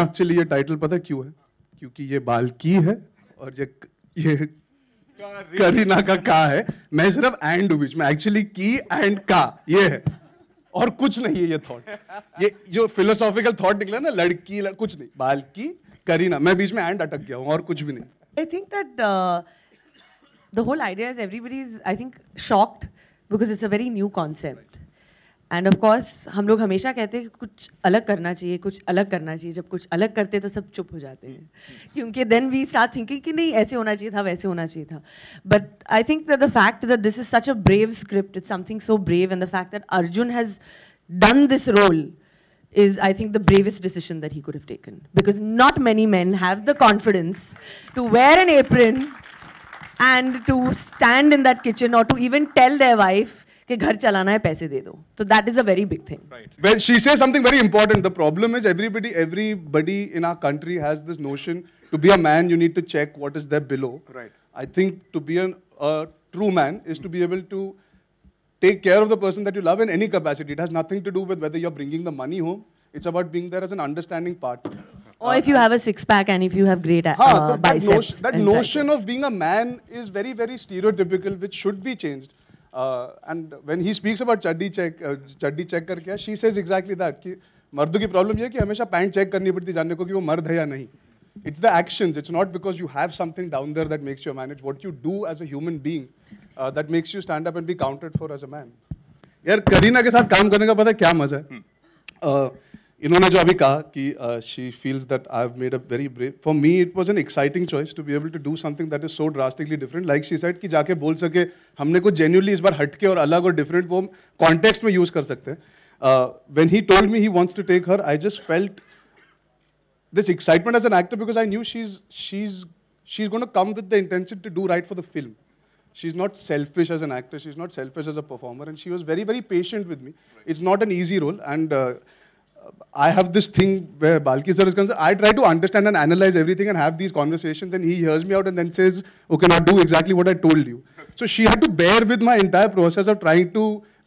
Actually ये title पता क्यों है? क्योंकि ये बाल्की है और ये करीना का का है। मैं सिर्फ एंड बीच में, एक्चुअली की एंड का ये है और कुछ नहीं है ये थॉट। ये जो फिलोसॉफिकल थॉट निकला ना, लड़की कुछ नहीं, बाल्की करीना, मैं बीच में एंड अटक गया हूँ और कुछ भी नहीं। I think that the whole idea is everybody is, I think, shocked because it's a very new concept. And of course, हम लोग हमेशा कहते हैं कि कुछ अलग करना चाहिए, कुछ अलग करना चाहिए. जब कुछ अलग करते हैं तो सब चुप हो जाते हैं. क्योंकि then we start thinking कि नहीं ऐसे होना चाहिए था, वैसे होना चाहिए था. But I think that the fact that this is such a brave script, it's something so brave, and the fact that Arjun has done this role is, I think, the bravest decision that he could have taken. Because not many men have the confidence to wear an apron and to stand in that kitchen or to even tell their wife कि घर चलाना है, पैसे दे दो. So that is a very big thing. Right. Well, she says something very important. The problem is everybody in our country has this notion, to be a man you need to check what is there below. Right. I think to be a true man is to be able to take care of the person that you love in any capacity. It has nothing to do with whether you're bringing the money home. It's about being there as an understanding partner. Or if you have a six-pack and if you have great biceps. That notion of being a man is very, very stereotypical, which should be changed. And when he speaks about chaddi check करके, she says exactly that. कि मर्दों की problem ये है कि हमेशा pant check करनी पड़ती जानने को कि वो मर्द है या नहीं. It's the actions. It's not because you have something down there that makes you a man. It's what you do as a human being that makes you stand up and be counted for as a man. यार करीना के साथ काम करने का पता है क्या मजा है? इन्होंने जो अभी कहा कि she feels that I've made a very brave. For me, it was an exciting choice to be able to do something that is so drastically different. Like she said कि जाके बोल सके हमने कुछ genuinely इस बार हटके और अलग और different वो context में use कर सकते हैं. When he told me he wants to take her, I just felt this excitement as an actor because I knew she's going to come with the intention to do right for the film. She's not selfish as an actor. She's not selfish as a performer, and she was very, very patient with me. It's not an easy role, and I have this thing where Balki sir is concerned. I try to understand and analyze everything and have these conversations, and he hears me out and then says, "Okay, now do exactly what I told you." So she had to bear with my entire process of trying to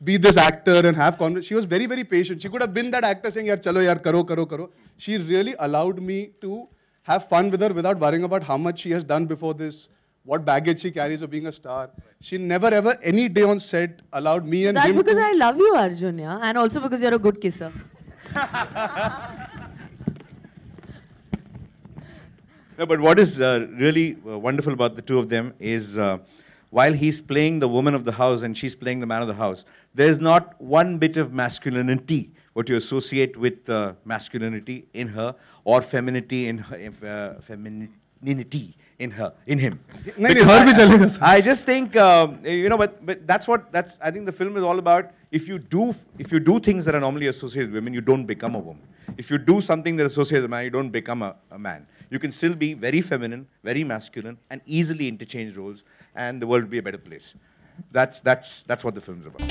be this actor and have conversation. She was very, very patient. She could have been that actor saying, "Yaar, chalo, yaar, karo, karo, karo." She really allowed me to have fun with her without worrying about how much she has done before this, what baggage she carries of being a star. She never ever, any day on set, allowed me and him. That's because I love you, Arjun, yeah? And also because you're a good kisser. No, but what is really wonderful about the two of them is while he's playing the woman of the house and she's playing the man of the house, there's not one bit of masculinity what you associate with masculinity in her or femininity in her, femininity in him. I just think you know, but that's I think the film is all about. If you do things that are normally associated with women, you don't become a woman. If you do something that associates with a man, you don't become a man. You can still be very feminine, very masculine, and easily interchange roles, and the world will be a better place. That's what the film is about.